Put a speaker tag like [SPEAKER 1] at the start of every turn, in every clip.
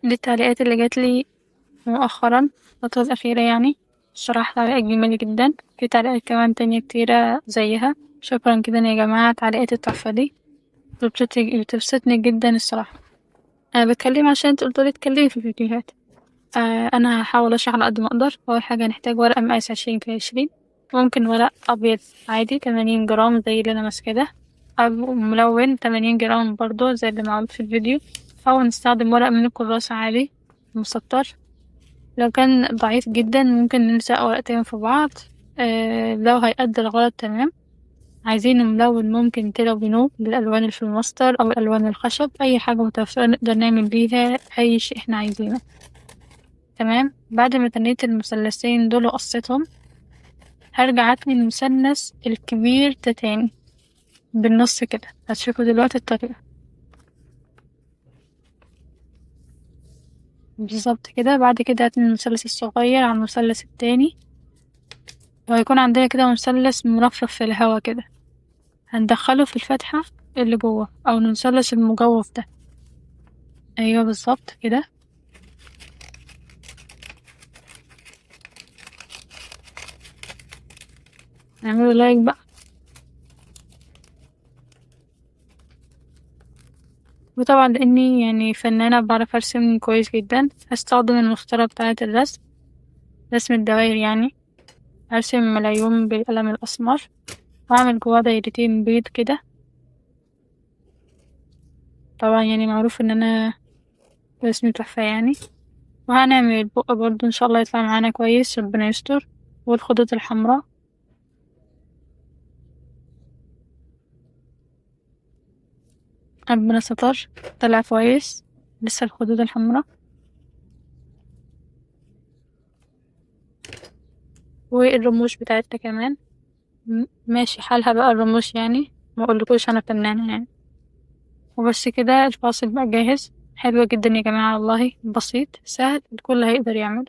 [SPEAKER 1] دي التعليقات اللي جاتلي مؤخرا الفترة الأخيرة يعني. الصراحة تعليقات جميلة جدا، في تعليقات كمان تانية كتيرة زيها. شكرا جدا يا جماعة على التعليقات التحفة دي، بتبسطني جدا الصراحة. أنا بتكلم عشان انت قلتولي اتكلمي في الفيديوهات. أنا هحاول أشرح على قد ما أقدر. أول حاجة هنحتاج ورق مقاس 20 في 20، ممكن ورق أبيض عادي 80 جرام زي اللي أنا ماسكاه ده، أو ملون 80 جرام برضه زي اللي معروض في الفيديو، أو نستخدم ورق من الكراسة عادي مسطر. لو كان ضعيف جدا ممكن نلزق ورقتين في بعض. لو هيأدي الغرض تمام. عايزينه ملون ممكن تلونوه بالألوان اللي في الماستر أو الألوان الخشب، أي حاجة متوفرة نقدر نعمل بيها أي شيء احنا عايزينه. تمام، بعد ما تنيت المثلثين دول وقصيتهم، هرجع اتني المثلث الكبير ده تاني بالنص كده. هتشوفوا دلوقتي الطريقة بالظبط كده. بعد كده هتني المثلث الصغير على المثلث التاني، وهيكون عندنا كده مثلث مرفرف في الهوا كده، هندخله في الفتحة اللي جوه أو المثلث المجوف ده. أيوه بالظبط كده. نعمله لايك بقى. وطبعا لاني يعني فنانة بعرف ارسم كويس جدا، هستخدم المسطرة بتاعة الرسم، رسم الدوائر يعني. هرسم ملايون بالقلم الأسمر، وأعمل جواه دايرتين بيض كده. طبعا يعني معروف ان انا رسمي تحفة يعني. وهنعمل البق برضه ان شاء الله يطلع معانا كويس، ربنا يستر. والخدود الحمراء ربنا ستر، طلع كويس. لسه الخدود الحمراء. والرموش بتاعتنا كمان ماشي حالها بقى الرموش يعني، ما اقولكوش انا فنانة يعني. وبس كده الفاصل بقى جاهز. حلو جدا يا جماعة والله، بسيط سهل الكل هيقدر يعمل.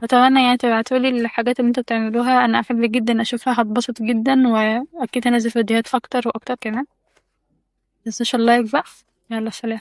[SPEAKER 1] أتمنى يعني تبعتولي الحاجات اللي انتوا بتعملوها، أنا أحب جدا أشوفها، هتبسط جدا وأكيد هنزل فيديوهات أكتر وأكتر كمان. متنسوش اللايك بقى. يلا سلام.